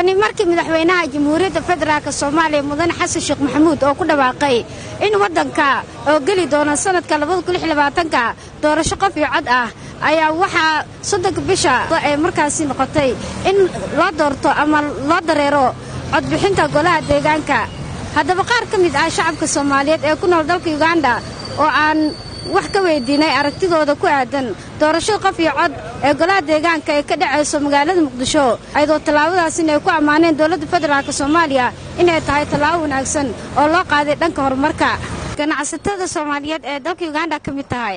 tani markii madaxweynaha jamhuuriyadda federaalka Soomaaliya mudane Xasan Sheekh Maxamuud oo ku dhawaaqay in wadanka oo gali doona sanadka 2026 doorasho qof iyo cod ah ayaa waxa 3 bisha ay markaasi noqotay in loo doorto ama loo dareero codbixinta golaha deegaanka haddaba qaar ka mid ah shacabka Soomaaliyeed ee ku nool dalka Uganda oo aan wax ka weydiinay aragtidooda ku aadan doorasho qof iyo cod ee golaha deegaanka ee ka dhacayso magaalada Muqdisho ayadoo talaabadaas inay ku amaaneen dawladda federaalka Soomaaliya inay tahay talaabo wanaagsan oo loo qaaday dhanka horumarka ganacsatada Soomaaliyeed ee dalka Uganda ka mid tahay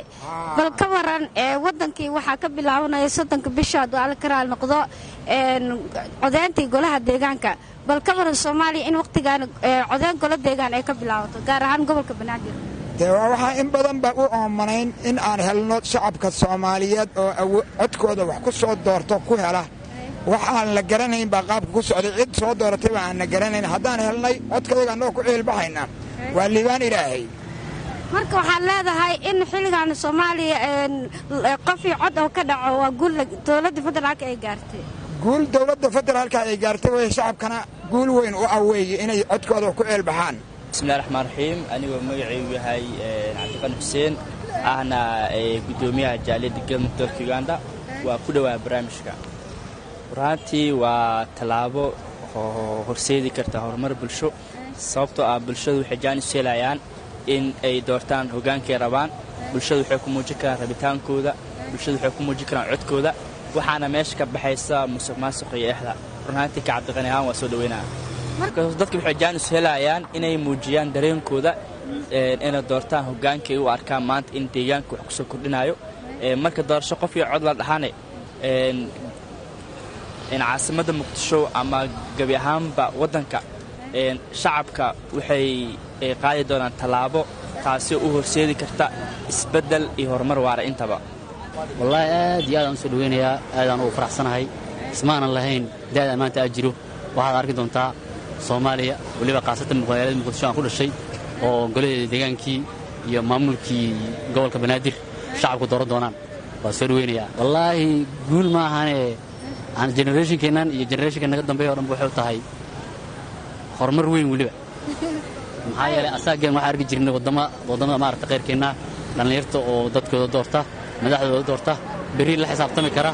bal ka waran ee wadankii waxa ka bilaabanaya 3 bisha dool karaal noqdo codeyntii golaha deegaanka bal ka waran Soomaaliya in waqtigan codeyn golaha deegaan ay ka bilaabato gaar ahaan gobolka Banaadir waxa in badan ba u oomanayn in aan helno shacabka Soomaaliyeed oo codkooda wax ku soo doorto ku hela waxaan la garanayn ba qaabka ku socday cid soo dooratay aan la garanayn hadaan helnay codkooda anoo ku ceelbaxayna waa liibaan ilaahay marka waxa leedahay in xilligan Soomaaliya qof iyo cod oo ka dhaco waa guul dawladda federaalka ay gaartay guul dawladda federaalka ay gaartay way shacabkana guul weyn u aweeyay inay codkooda ku ceelbaxaan بسم الله الرحمن الرحيم أنا ومجيء وهاي عبد القادر حسين أنا قدوميها جالية الجامعة الدولة يوغندا وكودوا برامجك برانتي وتلابو هرسيدي كرتا هرمر بالشو صوبتو بالشو وحجان السيلايان إن أي دورتان هوغان كيرابان بالشو حكمو جكرا ربيتان كودا بالشو حكمو جكرا عد كودا وحانا ماشكا بحيسا ماسقي إحدا برانتي كعبد الغنيان وسودوينا dadka waxay jaanis helayaan inay muujiyaan dareenkooda inay doortaan hoggaanka u arkaan maanta in deegaanka wax ku soo kordhinayo marka doorasho qof iyo cod la dhaxane in caasimada Muqdisho ama gabi ahaanba wadanka shacabka waxay qaadi doonaan talaabo taasi oo horseedi karta isbedel iyo horumar waara intaba wallahi aad iyo aad aan soo dhaweynayaa aad aan u faraxsanahay ismaanan lahayn daad amaanta ajiro waxaad arki doontaa Soomaaliya waliba qaasatan magaalada Muqdisho aan ku dhashay oo golaha deegaankii iyo maamulkii gobolka Banaadir shacabku dooran doonaan waa soo dhaweynaya wallahi guul ma ahane aan generation-keenan iyo generation-ka naga dambeeyo oo dhan waxay tahay horumar weyn waliba maxaa yeelay asaagan waxa arki jirnay wadamada maarta qeyrkeena dhalinyarta oo dadkooda doorta madaxdooda doorta bari la xisaabtami kara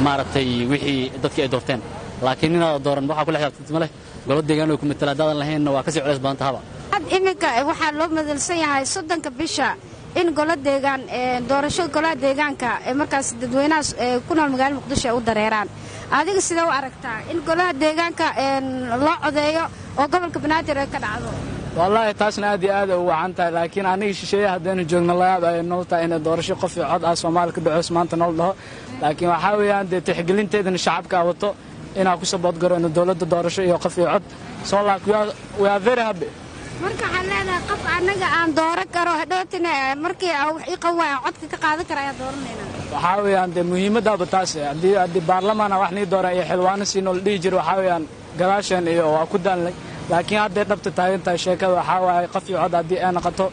maartay wixii dadkii ay doorteen laakiin inaad dooran waxa ku la xisaabtami leh golaha deegaan oo ku metela daadan lahayn waa ka sii culays badan tahaba imika waxa loo madalsan yahay 3 bisha in golaha deegaan doorasho golaha deegaanka markaas dadweynaha ku nool magaalada Muqdisho u dareeraan adiga sida u aragtaa in golaha deegaanka loo codeeyo oo gobolka Banaadir ay ka dhacdo wallahi taasna aad iyo aad u wacantahay laakiin aniga shisheeye hadaan joogno laab ay noolta in doorasho qof iyo cod ah Soomaaliya ka dhaco maanta nool dhaho laakiin waxa weeyaan tixgelinteedana shacabka wato ina ku sabad garoon dawladda doorasho iyo qof iyo cod soo we are very happy marka xalada qof anaga aan dooran karo hadootina markii wax ii qawaa codka ka qaadan kara ayaa dooranayna waxa weeyaan muhiimadda bataas hadii baarlamaanka wax ni doora iyo xilwaano si nool dhigi jir waxa weeyaan galaashan iyo waa ku daalnay laakiin hadda dhabta taageerta sheekada waxa waay qof iyo cod hadii aan qato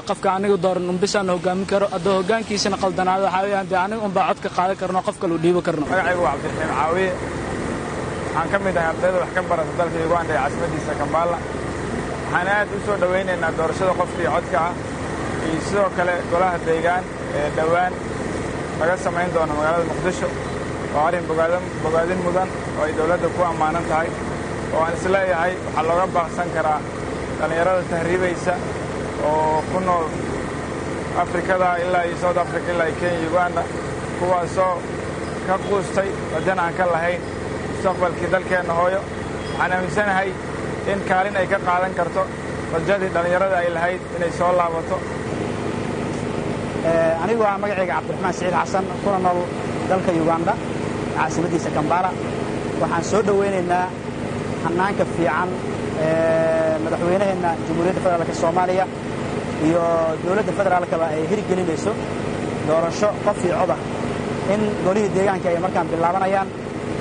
qofka aniga dooran bisaan hogaamin karo adoo hogaankiisana qaldanaado waxa weeyaan aniga un baa cod ka qaadan karno qof kale u dhiibo karno magacaygu waa Cabdiraxiim Caawiye waxaan ka mid ahay ardayda wax ka barata dalka Uganda ee caasimadiisa Kampala waxaan aad u soo dhaweynaynaa doorashada qofka iyo codka ah iyo sidoo kale golaha deegaan ee dhawaan laga samayn doono magaalada Muqdisho waa arrin bogaadin mudan oo ay dawladda ku amaanan tahay oo aan isleeyahay waxa looga baaqsan karaa dhalinyarada tahriibaysa oo ku nool Afrikada ilaa iyo South Africa ilaa Kenya Uganda kuwaasoo ka quustay wadan aan ka lahayn mustaqbalkii dalkeena hooyo waxaan aaminsanahay in kaalin ay ka qaadan karto rajadii dhalinyarada ay lahayd inay soo laabato anigu waa magacayga Cabdiraxmaan Saciid Xasan kuna nool dalka Uganda caasimadiisa Kampala waxaan soo dhaweynaynaa hanaanka fiican madaxweynaheena Jamhuuriyadda Federaalka Soomaaliya iyo dawladda federaalka ay hirgelinayso doorasho qof iyo cod ah in golaha deegaanka ay markaan bilaabanayaan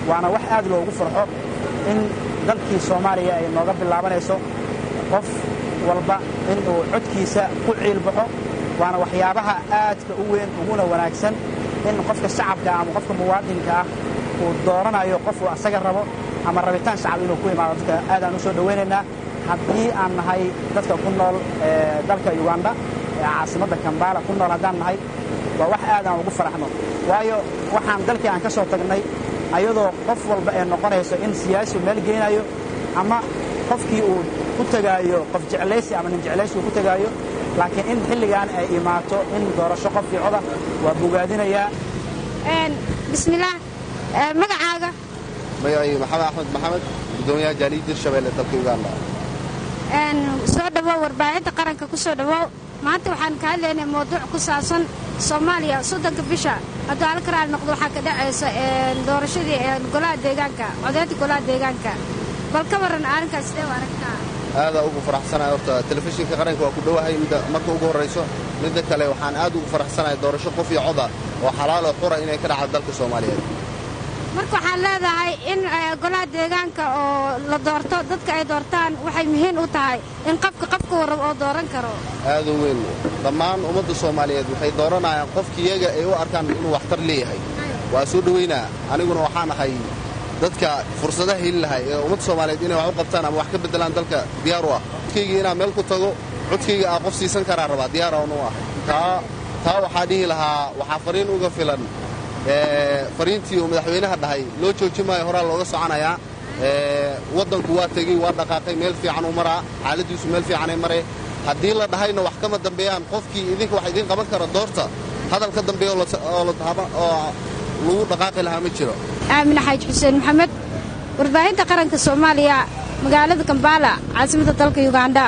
waana wax aad loogu farxo in dalkii Soomaaliya ay nooga bilaabanayso qof walba in uu codkiisa ku ciilbaxo waana waxyaabaha aadka u weyn uguna wanaagsan in qofka shacabka ama qofka muwaadinka ah uu dooranayo qof uu asaga rabo ama rabitaan shacab inuu ku imaado dadka aadaan u soo dhawaynaynaa haddii aan nahay dadka ku nool dalka Uganda ee caasimadda Kampala ku nool haddaan nahay waa wax aad aan ugu faraxno waayo waxaan dalkii aan ka soo tagnay ayadoo qof walba ay noqonayso in siyaasi meel geenayo ama qofkii uu ku tagaayo qof jeclaysi ama nin jeclaysi uu ku tagaayo laakiin in xilligan ay imaato in doorasho qof iyo coda waa bogaadinayaa bismillaah magacaaga magacayga maxamed axmed maxamed gudoomiyaha jaaliyadda Shabeelle dalka Uganda soo dhawow warbaahinta qaranka ku soo dhawow maanta waxaan ka hadlaynaa mowduuc ku saabsan Soomaaliya 30 bisha haddii hal karaal noqdo waxaa ka dhacaysa doorashadii golaha deegaanka codeynta golaha deegaanka bal ka waran arrinkaas sidee u aragtaa aad ugu faraxsanahay horta telefishinka qaranka waa ku dhawahay marka ugu horeyso midda kale waxaan aad ugu faraxsanahay doorasho qof iyo cod ah oo xalaal oo xura inay ka dhacdo dalka Soomaaliyeed marka waxaan leedahay in golaha deegaanka oo la doorto dadka ay doortaan waxay muhiim u tahay in qofka warab oo dooran karo aad u weyn dhammaan ummadda Soomaaliyeed waxay dooranayaan qofkii iyaga ay u arkaan inuu waxtar leeyahay waa soo dhaweynaa aniguna waxaan ahay dadka fursadaha heli lahay ee ummadda Soomaaliyeed inay wax u qabtaan ama wax ka bedelaan dalka diyaar u ah codkayga inaan meel ku tago codkayga aan qof siisan karaa rabaa diyaar aan u ahay taa waxaa dhihi lahaa waxaa fariin uga filan fariintii uu madaxweynaha dhahay loo joojimaayo horaa looga soconayaa waddanku waa tegey waa dhaqaaqay meel fiican u maraa xaaladiisu meel fiican ay maree haddii la dhahayna wax kama dambeeyaan qofkii idinka wax idin qaban kara doorta hadalka dambeeya oo lagu dhaqaaqi lahaa ma jiro aamin xaaj xuseen maxamed warbaahinta qaranka Soomaaliya magaalada Kampala caasimadda dalka Uganda